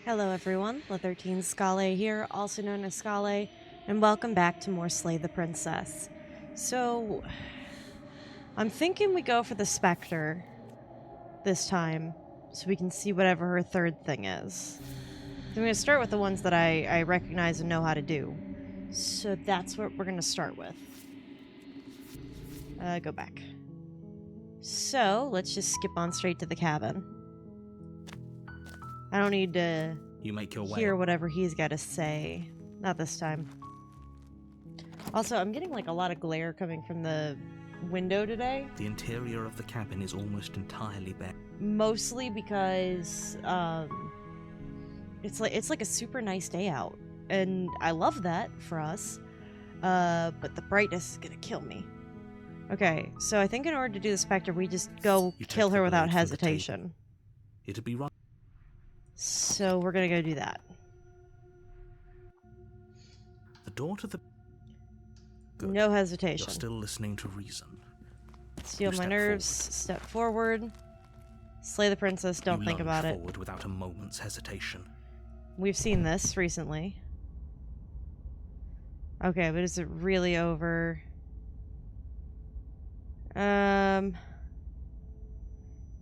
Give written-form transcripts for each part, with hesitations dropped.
Hello everyone, La13 Scale here, also known as Scale, and welcome back to more Slay the Princess. So, I'm thinking we go for the Spectre this time, so we can see whatever her third thing is. I'm going to start with the ones that I recognize and know how to do. So that's what we're going to start with. Go back. So, let's just skip on straight to the cabin. I don't need to You make your way. hear whatever he's got to say. Not this time. Also, I'm getting like a lot of glare coming from the window today. The interior of the cabin is almost entirely bare. Mostly because it's like a super nice day out. And I love that for us. But the brightness is gonna kill me. Okay, so I think in order to do the Spectre, we just go You kill take her the without blade from the hesitation. It'd be right. So we're gonna go do that. The door to the... Good. No hesitation. You're still listening to reason. Steal You my step nerves, forward. step forward. Slay the princess, don't You think lunge about it. forward without a moment's hesitation. We've seen this recently. Okay, but is it really over?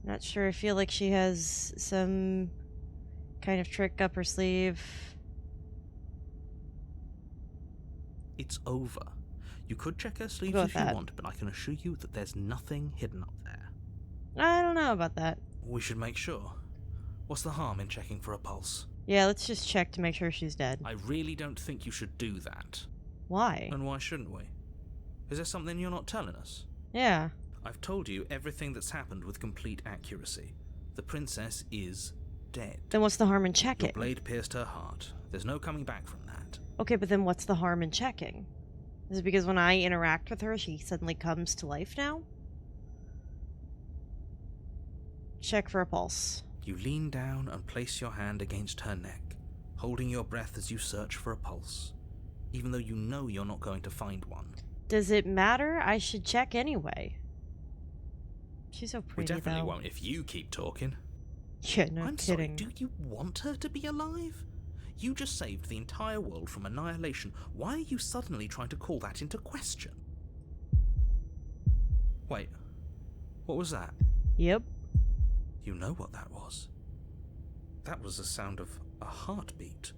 Not sure. I feel like she has some kind of trick up her sleeve. It's over. You could check her sleeves Go if with you that. want, but I can assure you that there's nothing hidden up there. I don't know about that. We should make sure. What's the harm in checking for a pulse? Yeah, let's just check to make sure she's dead. I really don't think you should do that. Why? And why shouldn't we? Is there something you're not telling us? Yeah. I've told you everything that's happened with complete accuracy. The princess is dead. Then what's the harm in Your checking? blade pierced her heart. There's no coming back from that. Okay, but then what's the harm in checking? Is it because when I interact with her, she suddenly comes to life now? Check for a pulse. You lean down and place your hand against her neck, holding your breath as you search for a pulse, even though you know you're not going to find one. Does it matter? I should check anyway. She's so We pretty, definitely though. won't if you keep talking. Yeah, no I'm kidding. sorry, do you want her to be alive? You just saved the entire world from annihilation. Why are you suddenly trying to call that into question? Wait, what was that? Yep. You know what that was. That was the sound of a heartbeat,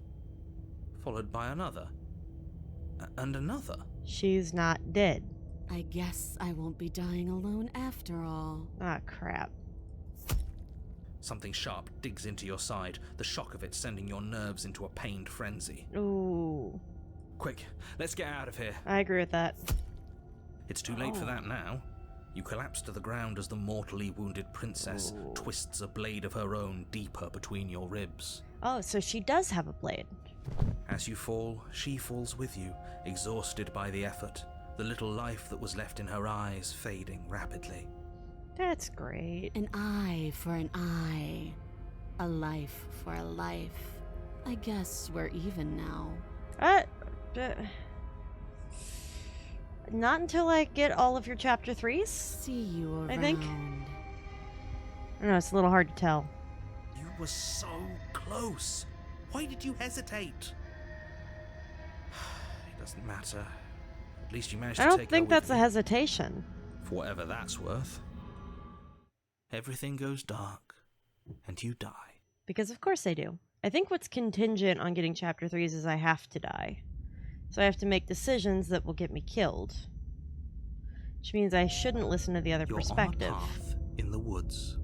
followed by another, and another. She's not dead. I guess I won't be dying alone after all. Ah, crap. Something sharp digs into your side, the shock of it sending your nerves into a pained frenzy. Ooh. Quick, let's get out of here. I agree with that. It's too late for that now. You collapse to the ground as the mortally wounded princess twists a blade of her own deeper between your ribs. Oh, so she does have a blade. As you fall, she falls with you, exhausted by the effort, the little life that was left in her eyes fading rapidly. That's great. An eye for an eye. A life for a life. I guess we're even now. Uh, not until I get all of your chapter 3s. See you around. I think. I know, it's a little hard to tell. You were so close. Why did you hesitate? It doesn't matter. At least you managed I to don't take think her with that's a you. hesitation. For whatever that's worth. Everything goes dark, and you die. Because of course I do. I think what's contingent on getting chapter 3s is I have to die. So I have to make decisions that will get me killed. Which means I shouldn't listen to the other You're perspective. on a path in the woods.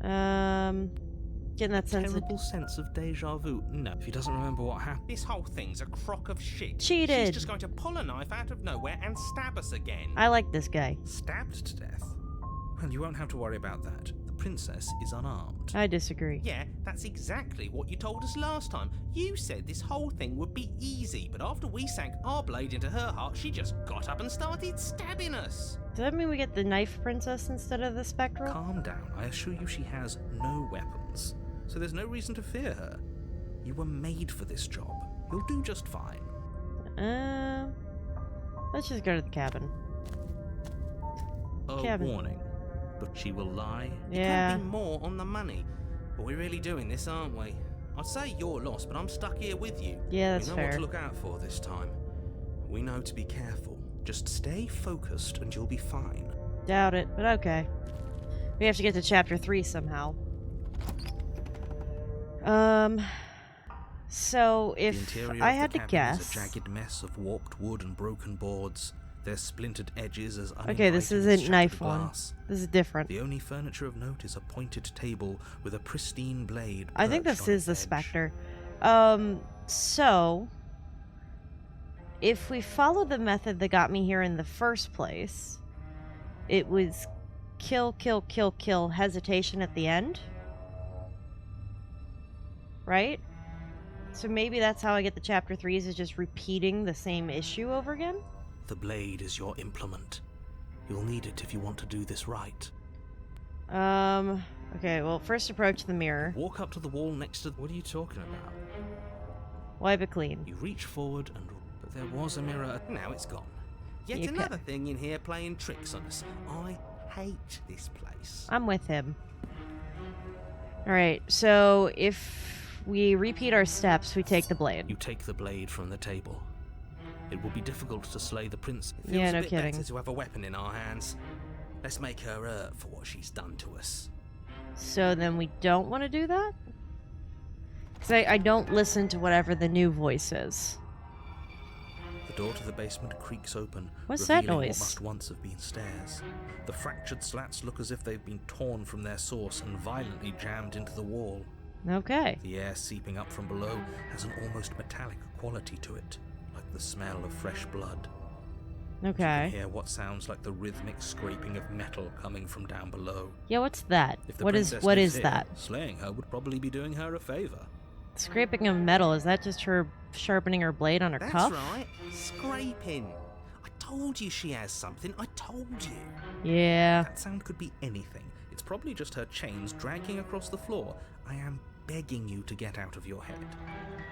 Getting that sense of Terrible sense of deja vu. No, if he doesn't remember what happened. This whole thing's a crock of shit. cheated. She's just going to pull a knife out of nowhere and stab us again. I like this guy. Stabbed to death. Well, you won't have to worry about that. The princess is unarmed. I disagree. Yeah, that's exactly what you told us last time. You said this whole thing would be easy, but after we sank our blade into her heart, she just got up and started stabbing us. Does that mean we get the knife princess instead of the spectral? Calm down. I assure you she has no weapons. So there's no reason to fear her. You were made for this job. You'll do just fine. Let's just go to the cabin. A Cabin. warning. But she will lie. Yeah. It can't be more on the money. But we're really doing this, aren't we? I'd say you're lost, but I'm stuck here with you. Yeah, that's we know fair. what to look out for this time. We know to be careful. Just stay focused and you'll be fine. Doubt it, but okay. We have to get to chapter 3 somehow. So The if interior I of had the to cabin guess... is a jagged mess of warped wood and broken boards. Their splintered edges as Okay, this uninviting as isn't knife shattered one. glass. This is different. The only furniture of note is a pointed table with a pristine blade. I think perched this on is the its edge. Spectre. So... if we follow the method that got me here in the first place, it was kill, kill, kill, kill, hesitation at the end. Right? So maybe that's how I get the chapter 3s, is just repeating the same issue over again? The blade is your implement. You'll need it if you want to do this right. Okay, well, first approach the mirror. Walk up to the wall next to... What are you talking about? Wipe it clean. You reach forward and... But there was a mirror... Now it's gone. Yet You ca- another thing in here playing tricks on us. I hate this place. I'm with him. Alright, so if we repeat our steps, we take the blade. You take the blade from the table. It will be difficult to slay the prince. It feels Yeah, a no bit kidding. better to have a weapon in our hands. Let's make her hurt for what she's done to us. So then we don't want to do that? Because I don't listen to whatever the new voice is. The door to the basement creaks open, What's that revealing noise? what must once have been stairs. The fractured slats look as if they've been torn from their source and violently jammed into the wall. Okay. The air seeping up from below has an almost metallic quality to it, like the smell of fresh blood. You can Okay. hear what sounds like the rhythmic scraping of metal coming from down below. Yeah, what's that? If the What princess is lives here, that? Slaying her would probably be doing her a favor. Scraping of metal, is that just her sharpening her blade on her That's cuff? right. Scraping. I told you she has something. I told you. Yeah. That sound could be anything. It's probably just her chains dragging across the floor. I am begging you to get out of your head.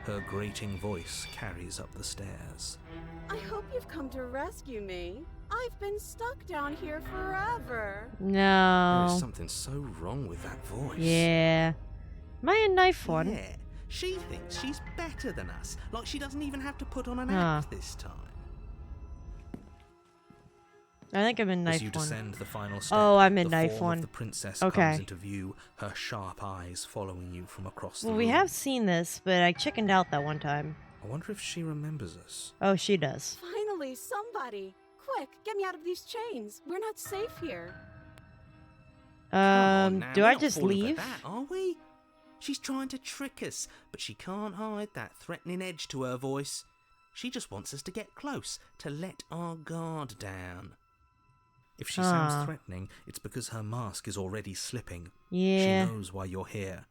Her grating voice carries up the stairs. I hope you've come to rescue me. I've been stuck down here forever. There No. is something so wrong with that voice. Yeah. Am I a knife one? Yeah. She thinks she's better than us. Like she doesn't even have to put on an Huh. act this time. I think I'm in As knife you one. descend the final step, Oh, I'm in the knife form one. of the princess Okay. comes into view, her sharp eyes following you from across the Well, room. we have seen this, but I chickened out that one time. I wonder if she remembers us. Oh, she does. Finally, somebody. Quick, get me out of these chains. We're not safe here. Come on now, Do we're I not just falling for leave? that, are we? She's trying to trick us, but she can't hide that threatening edge to her voice. She just wants us to get close, to let our guard down. If she Ah. sounds threatening, it's because her mask is already slipping. Yeah. She knows why you're here.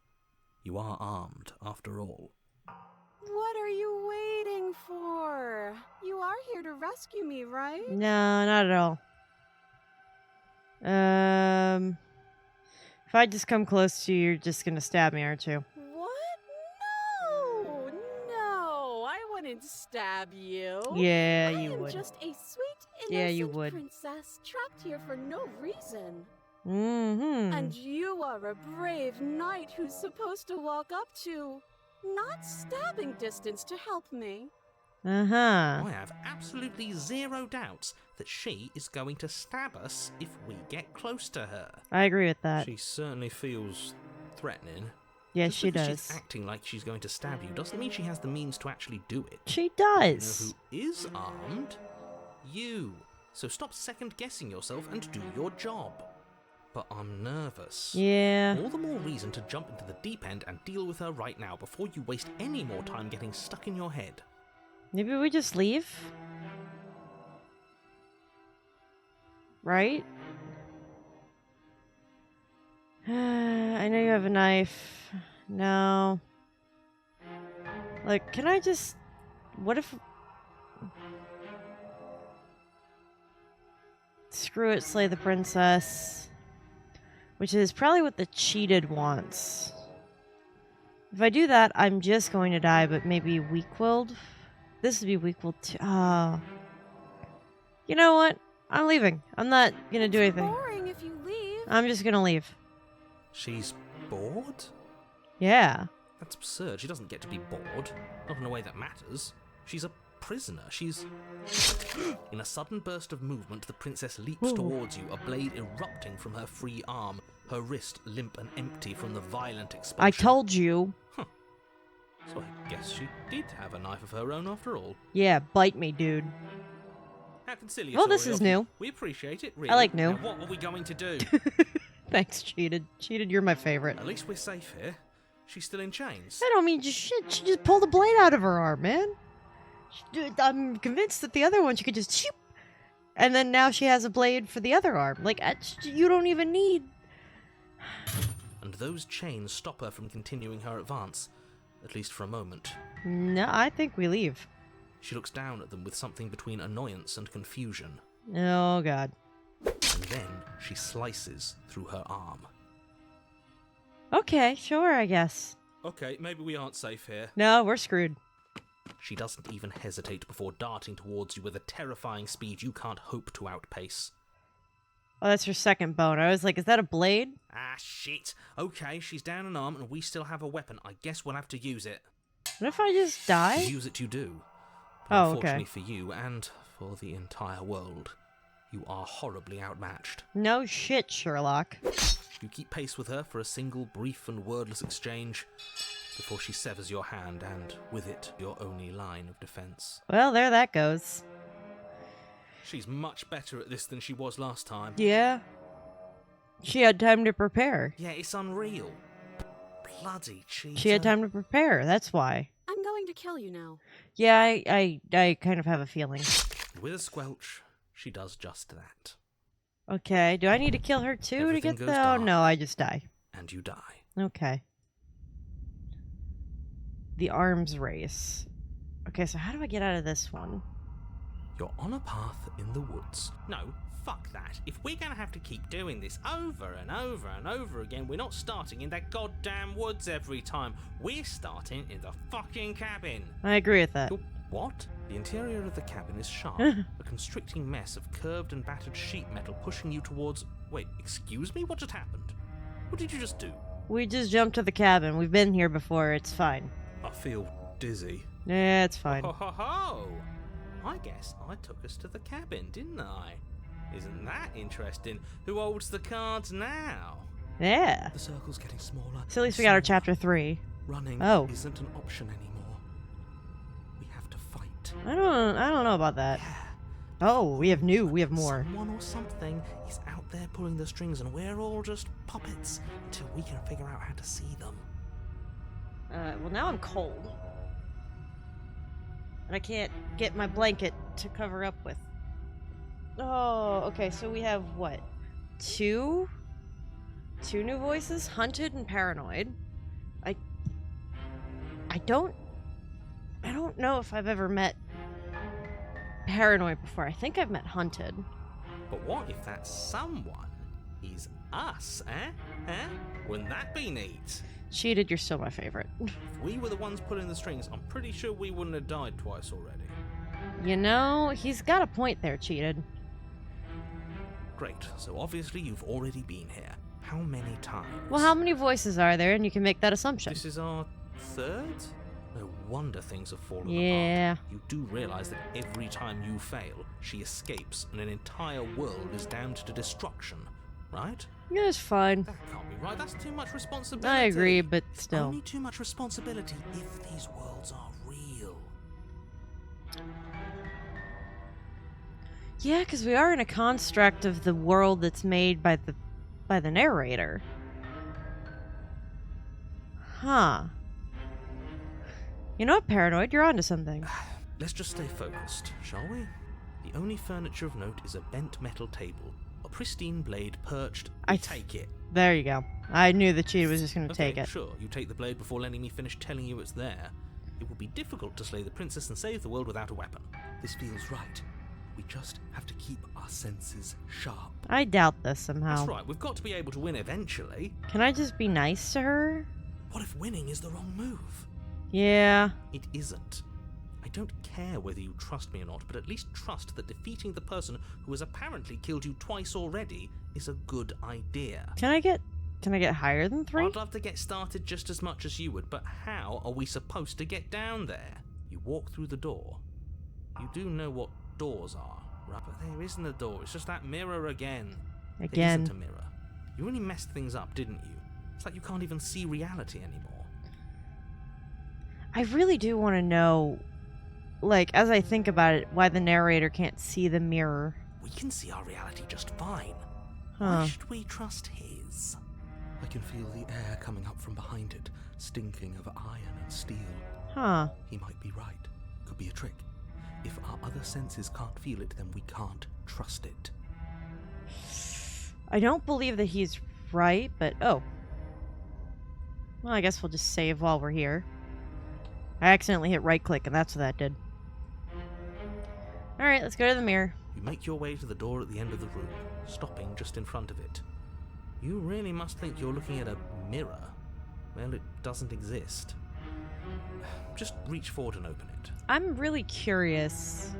You are armed, after all. What are you waiting for? You are here to rescue me, right? No, not at all. If I just come close to you, you're just gonna stab me, aren't you? What? No, no, I wouldn't stab you. Yeah, I you am would. just a sweet, innocent Yeah, you would. princess trapped here for no reason. Mm-hmm. And you are a brave knight who's supposed to walk up to, not stabbing distance to help me. Uh-huh. I have absolutely zero doubts that she is going to stab us if we get close to her. I agree with that. She certainly feels threatening. Yeah, Just she because does. She's acting like she's going to stab you doesn't mean she has the means to actually do it. She You know does. who is armed? You. So stop second guessing yourself and do your job. But I'm nervous. Yeah. All the more reason to jump into the deep end and deal with her right now before you waste any more time getting stuck in your head. Maybe we just leave? Right? I know you have a knife. No. Like, can I just... What if... Screw it, slay the princess. Which is probably what the cheated wants. If I do that, I'm just going to die, but maybe weak-willed? This would be weak-willed too. Oh. You know what? I'm leaving. I'm not gonna do anything. Boring if you leave. I'm just gonna leave. She's bored? Yeah. That's absurd. She doesn't get to be bored. Not in a way that matters. She's a prisoner. She's... In a sudden burst of movement, the princess leaps towards you, a blade erupting from her free arm, her wrist limp and empty from the violent explosion. I told you. So I guess she did have a knife of her own after all. Yeah, bite me, dude. How conciliatory. Well, this is of you. new. We appreciate it, really. I like new. Now, what are we going to do? Thanks, Cheated. Cheated, you're my favorite. At least we're safe here. She's still in chains. I don't mean just shit. She just pulled a blade out of her arm, man. I'm convinced that the other one she could just shoop, and then now she has a blade for the other arm. Like, you don't even need... And those chains stop her from continuing her advance, at least for a moment. No, I think we leave. She looks down at them with something between annoyance and confusion. Oh, God. And then she slices through her arm. Okay, sure, I guess. Okay, maybe we aren't safe here. No, we're screwed. She doesn't even hesitate before darting towards you with a terrifying speed you can't hope to outpace. Oh, that's her second bone. I was like, is that a blade? Ah, shit. Okay, she's down an arm and we still have a weapon. I guess we'll have to use it. What if I just die? Use it you do. But Oh, unfortunately okay. for you and for the entire world, you are horribly outmatched. No shit, Sherlock. You keep pace with her for a single brief and wordless exchange before she severs your hand and, with it, your only line of defense. Well, there that goes. She's much better at this than she was last time. Yeah. She had time to prepare. Yeah, it's unreal. Bloody cheater. She had time to prepare, that's why. I'm going to kill you now. Yeah, I kind of have a feeling. With a squelch, she does just that. Okay, do I need to kill her too to Everything get goes the... Oh, dark. no, I just die. And you die. Okay. The arms race. Okay, so how do I get out of this one? You're on a path in the woods. No, fuck that. If we're gonna have to keep doing this over and over and over again, we're not starting in that goddamn woods every time. We're starting in the fucking cabin. I agree with that. What? The interior of the cabin is sharp, a constricting mess of curved and battered sheet metal pushing you towards... Wait, excuse me? What just happened? What did you just do? We just jumped to the cabin. We've been here before. It's fine. I feel dizzy. Yeah, it's fine. Ho ho ho! I guess I took us to the cabin, didn't I? Isn't that interesting? Who holds the cards now? Yeah. The circle's getting smaller. So at least we got our chapter 3. Running Oh. isn't an option anymore. We have to fight. I don't know about that. Yeah. Oh, we have more. Someone or something is out there pulling the strings and we're all just puppets until we can figure out how to see them. Well, now I'm cold. And I can't get my blanket to cover up with. Oh, okay, so we have, what? Two new voices? Hunted and Paranoid. I don't know if I've ever met Paranoid before. I think I've met Hunted. But what if that someone is us, eh? Wouldn't that be neat? Cheated, you're still my favorite. If we were the ones pulling the strings, I'm pretty sure we wouldn't have died twice already. You know, he's got a point there, Cheated. Great, so obviously you've already been here. How many times? Well, how many voices are there? And you can make that assumption. This is our third? No wonder things have fallen Yeah. apart. You do realize that every time you fail, she escapes and an entire world is damned to destruction, right? Yeah, it's fine. That can't be right. That's too much responsibility. I agree, but still. Only too much responsibility if these worlds are real. Yeah, because we are in a construct of the world that's made by the narrator. Huh. You know what, Paranoid? You're onto something. Let's just stay focused, shall we? The only furniture of note is a bent metal table, a pristine blade perched. I Take it. There you go. I knew that she was just going to Okay, take it. sure. You take the blade before letting me finish telling you it's there. It will be difficult to slay the princess and save the world without a weapon. This feels right. We just have to keep our senses sharp. I doubt this somehow. That's right. We've got to be able to win eventually. Can I just be nice to her? What if winning is the wrong move? Yeah. It isn't. I don't care whether you trust me or not, but at least trust that defeating the person who has apparently killed you twice already is a good idea. Can I get Can I get higher than 3? I'd love to get started just as much as you would, but how are we supposed to get down there? You walk through the door. You do know what doors are, right? But there isn't a door. It's just that mirror again. It Again. isn't a mirror. You really messed things up, didn't you? It's like you can't even see reality anymore. I really do want to know, like, as I think about it, why the narrator can't see the mirror. We can see our reality just fine. Huh. Why should we trust his? I can feel the air coming up from behind it, stinking of iron and steel. Huh. He might be right. Could be a trick. If our other senses can't feel it, then we can't trust it. I don't believe that he's right, but oh. Well, I guess we'll just save while we're here. I accidentally hit right click, and that's what that did. Alright, let's go to the mirror. You make your way to the door at the end of the room, stopping just in front of it. You really must think you're looking at a mirror. Well, it doesn't exist. Just reach forward and open it. I'm really curious.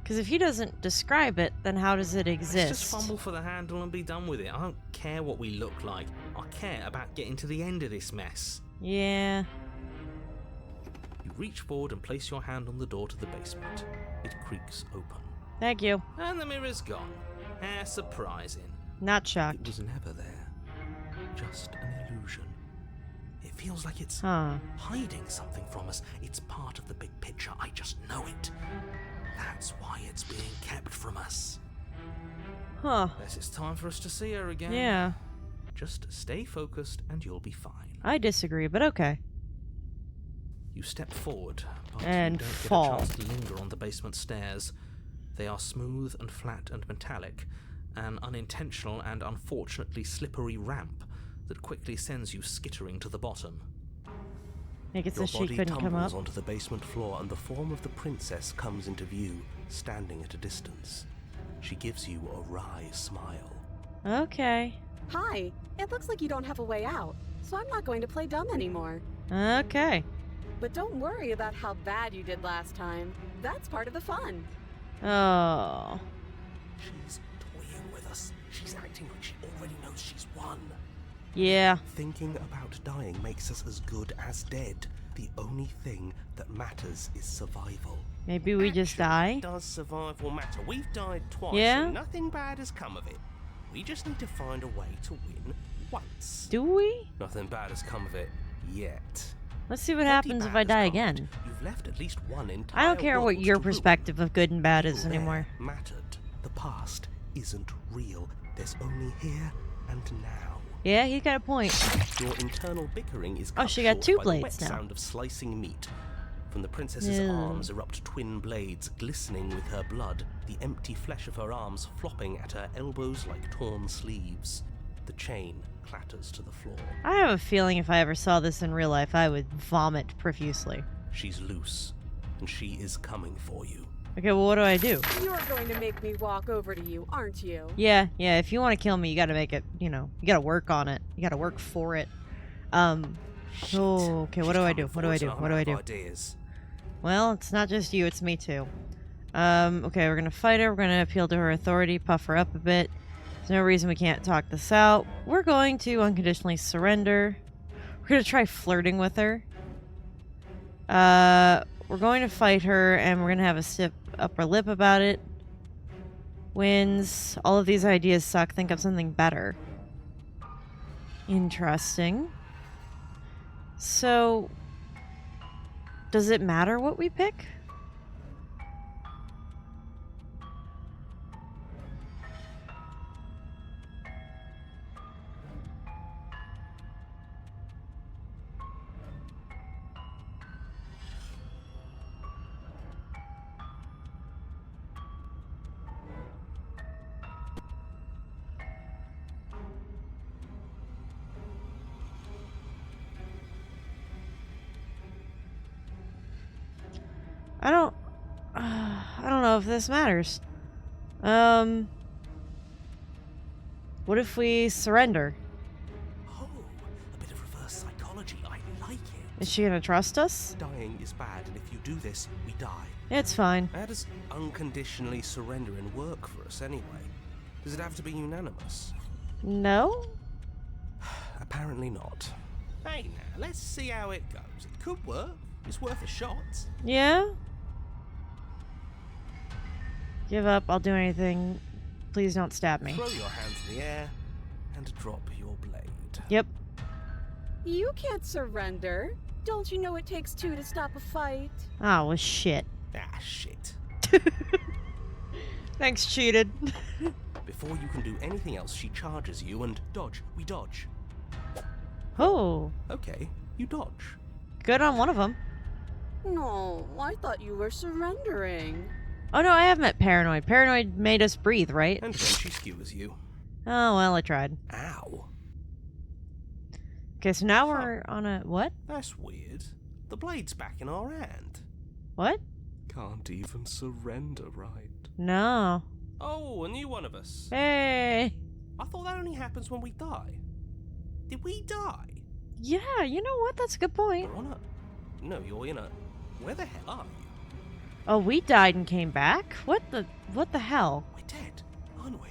Because if he doesn't describe it, then how does it exist? Let's just fumble for the handle and be done with it. I don't care what we look like. I care about getting to the end of this mess. Yeah. You reach forward and place your hand on the door to the basement. It creaks open. Thank you. And the mirror's gone. How surprising. Not It shocked. was never there. Just an illusion. It feels like it's Huh. hiding something from us. It's part of the big picture. I just know it. That's why it's being kept from us. Huh. Guess it's time for us to see her again. Yeah. Just stay focused and you'll be fine. I disagree, but okay. You step forward, but And you don't fall. get a chance to linger on the basement stairs. They are smooth and flat and metallic, an unintentional and unfortunately slippery ramp that quickly sends you skittering to the bottom. Make it so Your she body couldn't come tumbles up. onto the basement floor and the form of the princess comes into view, standing at a distance. She gives you a wry smile. Okay. Hi, it looks like you don't have a way out, so I'm not going to play dumb anymore. Okay. But don't worry about how bad you did last time. That's part of the fun. Oh. She's toying with us. She's acting like she already knows she's won. Yeah. Thinking about dying makes us as good as dead. The only thing that matters is survival. Maybe we just die? Does survival matter? We've died twice Yeah? and nothing bad has come of it. We just need to find a way to win once. Do we? Nothing bad has come of it yet. Let's see what Plenty happens if bad I has die come of again. it. You've left at least one entire I don't care what world your to ruin. perspective of good and bad is People there anymore. mattered. The past isn't real. There's only here and now. Yeah, he got a point. Your internal bickering is Oh, cut she got short two by the blades wet now. sound of slicing meat. From the princess's Ew. arms erupt twin blades glistening with her blood, the empty flesh of her arms flopping at her elbows like torn sleeves. The chain clatters to the floor. I have a feeling if I ever saw this in real life, I would vomit profusely. She's loose, and she is coming for you. Okay, well, what do I do? You're going to make me walk over to you, aren't you? Yeah, if you want to kill me, you gotta make it, you gotta work on it. You gotta work for it. Shit. Oh, okay, what She's do I coming do? for What do I us, do? and I'm What do out I of do? Ideas. Well, it's not just you, it's me too. Okay, we're gonna fight her, we're gonna appeal to her authority, puff her up a bit. There's no reason we can't talk this out. We're going to unconditionally surrender. We're gonna try flirting with her. We're going to fight her, and we're gonna have a stiff upper lip about it. Wins. All of these ideas suck. Think of something better. Interesting. So, does it matter what we pick? I don't know if this matters. What if we surrender? Oh, a bit of reverse psychology. I like it. Is she gonna trust us? Dying is bad, and if you do this, we die. It's fine. How does unconditionally surrendering work for us anyway? Does it have to be unanimous? No? Apparently not. Hey now, let's see how it goes. It could work. It's worth a shot. Yeah? Give up. I'll do anything. Please don't stab me. Throw your hands in the air and drop your blade. Yep. You can't surrender. Don't you know it takes two to stop a fight? Oh, well, shit. Ah, shit. Thanks, cheated. Before you can do anything else, she charges you and dodge. We dodge. Oh, Okay, you dodge. good on one of them. No, I thought you were surrendering. Oh, no, I have met Paranoid. Paranoid made us breathe, right? And then she skewers you. Oh, well, I tried. Ow. Okay, so now we're on a... What? That's weird. The blade's back in our hand. What? Can't even surrender right. No. Oh, a new one of us. Hey. I thought that only happens when we die. Did we die? Yeah, you know what? That's a good point. You're on a... No, you're in a... Where the hell are you? Oh, we died and came back? What the hell? We're dead, aren't we?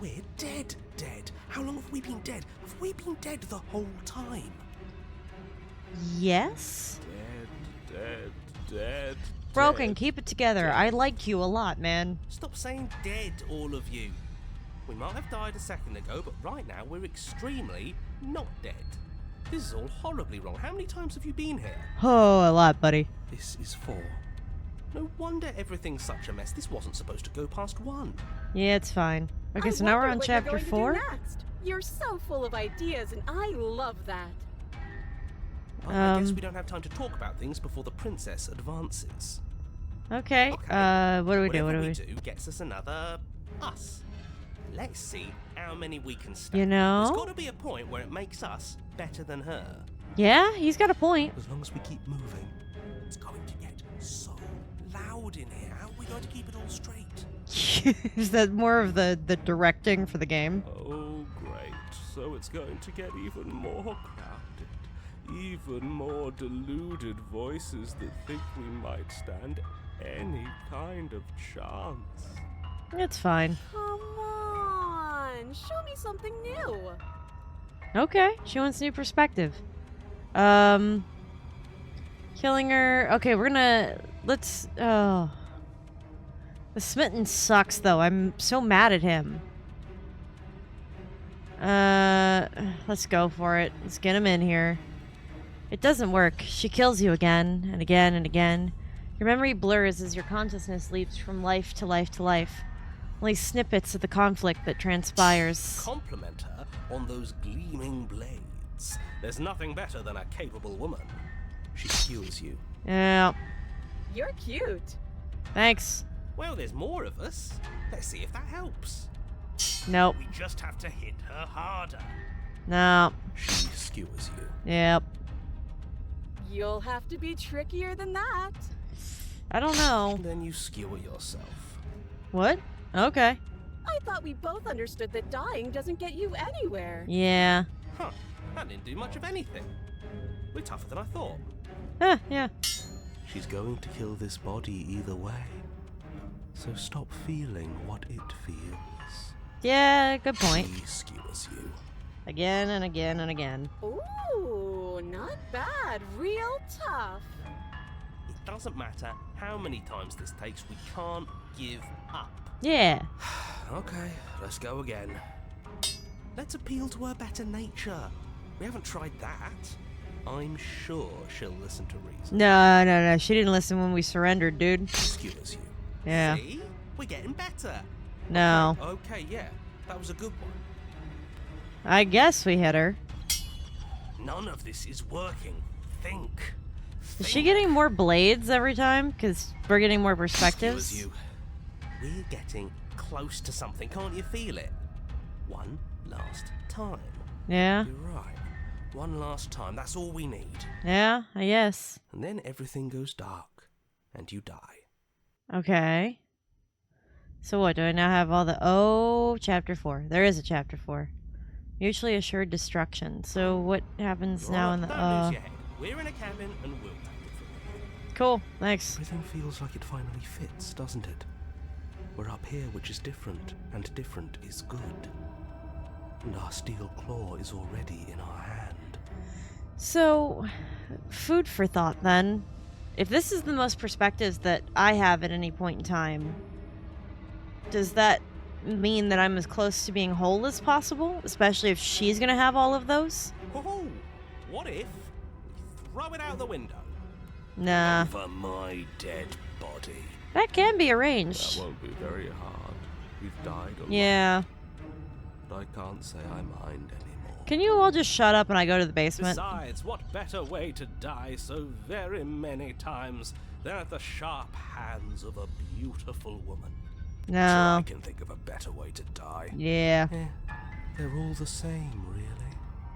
We're dead. How long have we been dead? Have we been dead the whole time? Yes? Dead. Broken, keep it together. I like you a lot, man. Stop saying dead, all of you. We might have died a second ago, but right now we're extremely not dead. This is all horribly wrong. How many times have you been here? Oh, a lot, buddy. This is 4. No wonder everything's such a mess. This wasn't supposed to go past 1. Yeah, it's fine. Okay, I so now we're wonder on what you're chapter going to do 4. next. You're so full of ideas, and I love that. Well, I guess Um, we don't have time to talk about things before the princess advances. Okay. Okay. What do we do? Whatever What do we... do gets us another us. Let's see how many we can stack. You know? There's got to be a point where it makes us better than her. Yeah, he's got a point. As long as we keep moving. It's going to get so loud in here. How are we going to keep it all straight? Is that more of the directing for the game? Oh, great. So it's going to get even more crowded. Even more deluded voices that think we might stand any kind of chance. It's fine. Come on, show me something new. Okay, she wants new perspective. Killing her. Okay, we're gonna... Let's... Oh... The smitten sucks, though. I'm so mad at him. Let's go for it. Let's get him in here. It doesn't work. She kills you again and again and again. Your memory blurs as your consciousness leaps from life to life to life. Only snippets of the conflict that transpires. Compliment her on those gleaming blades. There's nothing better than a capable woman. She skewers you. Yeah. You're cute. Thanks. Well, there's more of us. Let's see if that helps. Nope. We just have to hit her harder. No. She skewers you. Yep. You'll have to be trickier than that. I don't know. And then you skewer yourself. What? Okay. I thought we both understood that dying doesn't get you anywhere. Yeah. Huh. That didn't do much of anything. We're tougher than I thought. Yeah. She's going to kill this body either way. So stop feeling what it feels. Yeah, good point. She skewers you. Again and again and again. Ooh, not bad. Real tough. It doesn't matter how many times this takes, we can't give up. Yeah. Okay, let's go again. Let's appeal to her better nature. We haven't tried that. I'm sure she'll listen to reason. No. She didn't listen when we surrendered, dude. She skewers you. Yeah. See? We're getting better. No. Okay, yeah. That was a good one. I guess we hit her. None of this is working. Think. Is she getting more blades every time? Because we're getting more perspectives. Skewers you. We're getting close to something. Can't you feel it? One last time. Yeah. You're right. One last time. That's all we need. Yeah, I guess. And then everything goes dark. And you die. Okay. So what, do I now have all the... Oh, chapter 4. There is a chapter 4. Mutually assured destruction. So what happens You're now all in right, the... don't lose your head. We're in a cabin and we'll take it from here. Cool, thanks. Everything feels like it finally fits, doesn't it? We're up here, which is different, and different is good. and our steel claw is already in our hand. So, food for thought then. If this is the most perspectives that I have at any point in time, does that mean that I'm as close to being whole as possible? Especially if she's gonna have all of those? Oh, what if we throw it out the window? Nah. For my dead body. That can be That arranged. won't be very hard. We've died a lot, Yeah. but I can't say I mind anymore. Can you all just shut up and I go to the basement? Besides, what better way to die so very many times than at the sharp hands of a beautiful woman? Sure, I No. can think of a better way to die. Yeah. They're all the same, really.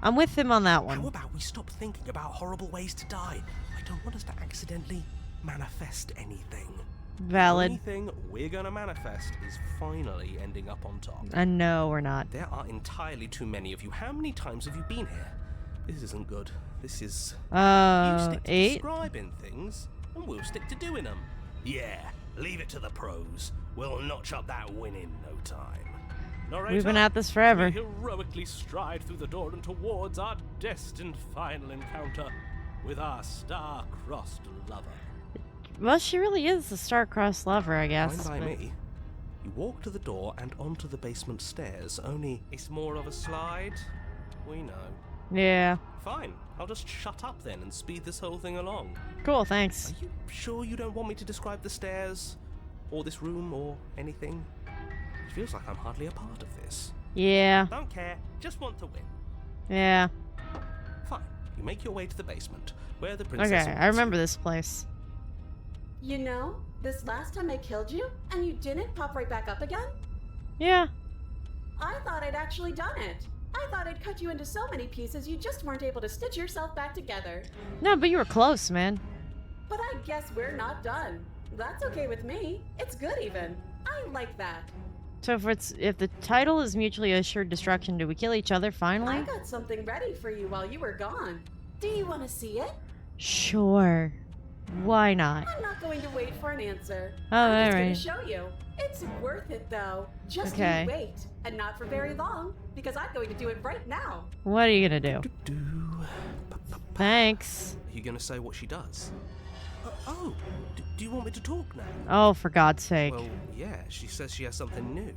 I'm with him on that How one. about we stop thinking about horrible ways to die? I don't want us to accidentally manifest anything. The Valid. only thing we're gonna manifest is finally ending up on top. No, we're not. There are entirely too many of you. How many times have you been here? This isn't good. This is... you stick to 8? describing things, and we'll stick to doing them. Yeah, leave it to the pros. We'll notch up that win in no time. Narrator, We've been at this forever. we heroically stride through the door and towards our destined final encounter with our star-crossed lover. Well, she really is the star-crossed lover, I guess. Fine by but- me. You walk to the door and onto the basement stairs, only it's more of a slide. We know. Yeah. Fine, I'll just shut up then and speed this whole thing along. Cool, thanks. Are you sure you don't want me to describe the stairs, or this room, or anything? It feels like I'm hardly a part of this. Yeah. Don't care, just want to win. Yeah. Fine, you make your way to the basement, where the princess Okay, I awaits remember you. this place. You know, this last time I killed you, and you didn't pop right back up again? Yeah. I thought I'd actually done it. I thought I'd cut you into so many pieces you just weren't able to stitch yourself back together. No, but you were close, man. But I guess we're not done. That's okay with me. It's good even. I like that. So if the title is mutually assured destruction, do we kill each other I finally? got something ready for you while you were gone. Do you want to see it? Sure. Why not? I'm not going to wait for an answer. Oh, I'm just going alright. to show you. It's worth it though. Just Okay. you wait, and not for very long, because I'm going to do it right now. What are you gonna do? Thanks. Are you gonna say what she does? Do you want me to talk now? Oh, for God's sake. Well, yeah, she says she has something new.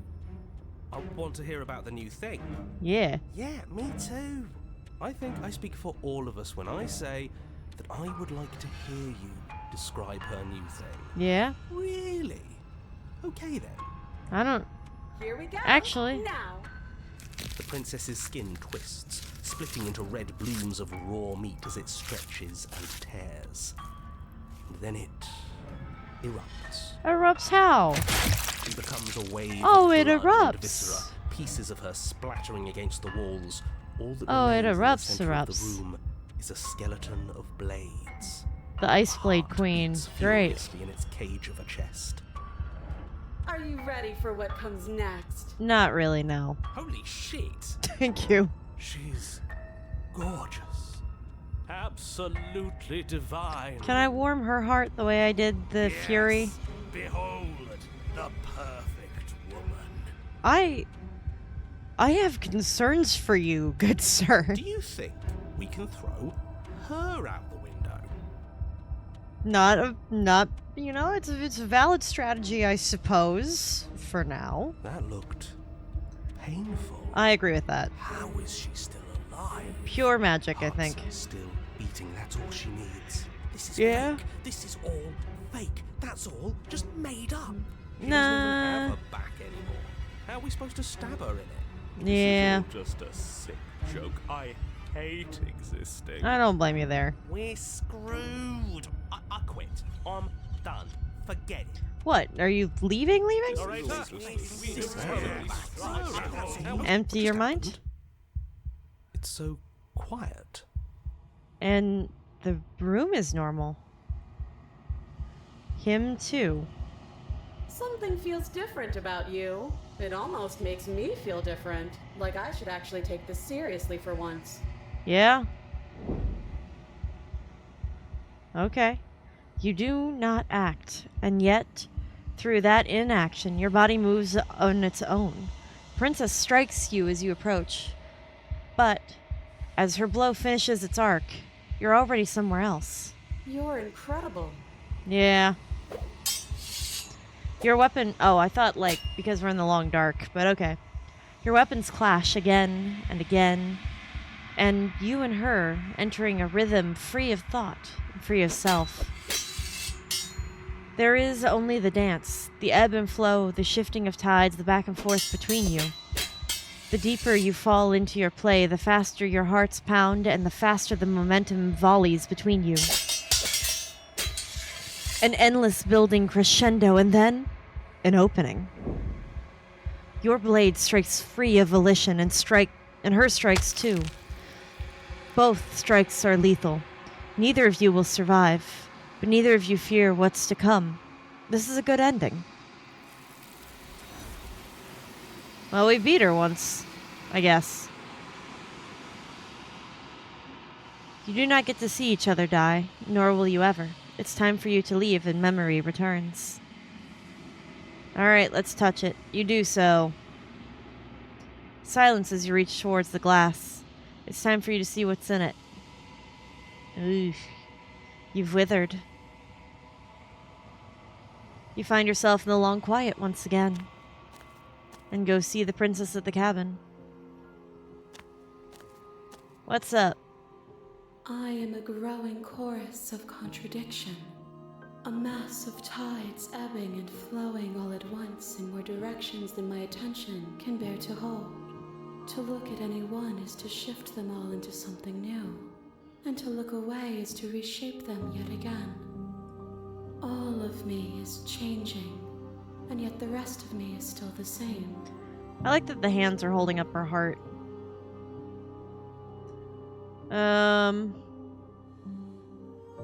I want to hear about the new thing. Yeah. Yeah, me too. I think I speak for all of us when I say that I would like to hear you describe her new thing. Yeah? Really? Okay then. I don't... Here we go. Actually- Now. The princess's skin twists, splitting into red blooms of raw meat as it stretches and tears. And then it erupts. Erupts how? It becomes a wave Oh, of it blood and erupts. viscera, pieces of her splattering against the walls. All that Oh, it remains in the erupts, center of the erupts. room is a skeleton of blades. The Ice Blade Heart Queen. beats Great. furiously in its cage of a chest. Are you ready for what comes next? Not really, no. Holy shit! Thank you. She's gorgeous. Absolutely divine. Can I warm her heart the way I did the Fury? Yes, behold, the perfect woman. I have concerns for you, good sir. Do you think we can throw her out the window? Not, you know, it's a valid strategy, I suppose, for now. That looked painful. I agree with that. How is she still alive? Pure magic, I Heart's think. Still beating, that's all she needs. This is Yeah? fake. This is all fake. That's all just made up. She doesn't Nah. even have a back anymore. How are we supposed to stab her in it? Yeah. This is all just a sick joke. I hate existing. I don't blame you there. We're screwed. I quit. I'm done. Forget it. What? Are you leaving? Narrator, Empty your mind? It's so quiet. And the room is normal. Him too. Something feels different about you. It almost makes me feel different. Like I should actually take this seriously for once. Yeah? Okay. You do not act, and yet, through that inaction, your body moves on its own. Princess strikes you as you approach. But as her blow finishes its arc, you're already somewhere else. You're incredible. Yeah. Your weapon... Oh, I thought, like, because we're in the long dark, but okay. Your weapons clash again and again, and you and her entering a rhythm free of thought, free of self. There is only the dance, the ebb and flow, the shifting of tides, the back and forth between you. The deeper you fall into your play, the faster your hearts pound, and the faster the momentum volleys between you. An endless building crescendo, and then an opening. Your blade strikes free of volition, and her strikes too. Both strikes are lethal. Neither of you will survive, but neither of you fear what's to come. This is a good ending. Well, we beat her once, I guess. You do not get to see each other die, nor will you ever. It's time for you to leave and memory returns. Alright, let's touch it. You do so. Silence as you reach towards the glass. It's time for you to see what's in it. Oof. You've withered. You find yourself in the long quiet once again. And go see the princess at the cabin. What's up? I am a growing chorus of contradiction. A mass of tides ebbing and flowing all at once in more directions than my attention can bear to hold. To look at any one is to shift them all into something new, and to look away is to reshape them yet again. All of me is changing, and yet the rest of me is still the same. I like that the hands are holding up her heart.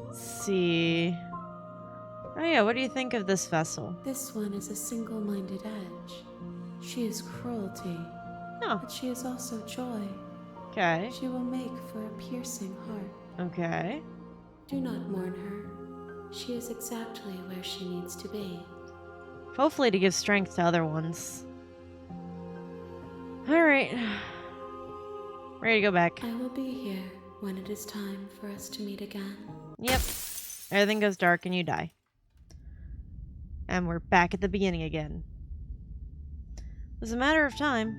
Let's see. Oh yeah, what do you think of this vessel? This one is a single-minded edge. She is cruelty, Oh, but she is also joy. okay. She will make for a piercing heart. Okay. Do not mourn her. She is exactly where she needs to be. Hopefully to give strength to other ones. Alright. Ready to go back. I will be here when it is time for us to meet again. Yep. Everything goes dark and you die. And we're back at the beginning again. It was a matter of time.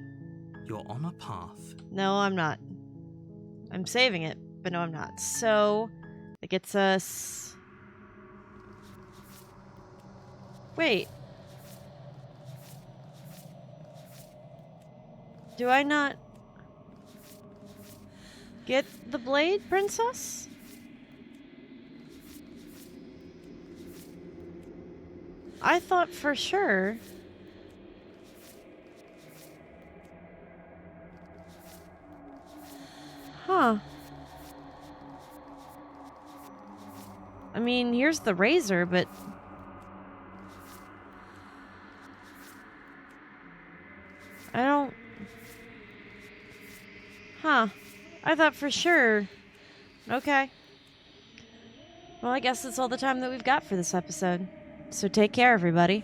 You're on a path. No, I'm not. I'm saving it, but no, I'm not. So, it gets us... Wait. Do I not get the blade, princess? I thought for sure... Huh. I mean, here's the razor, but... I don't... Huh. I thought for sure... Okay. Well, I guess that's all the time that we've got for this episode. So take care, everybody.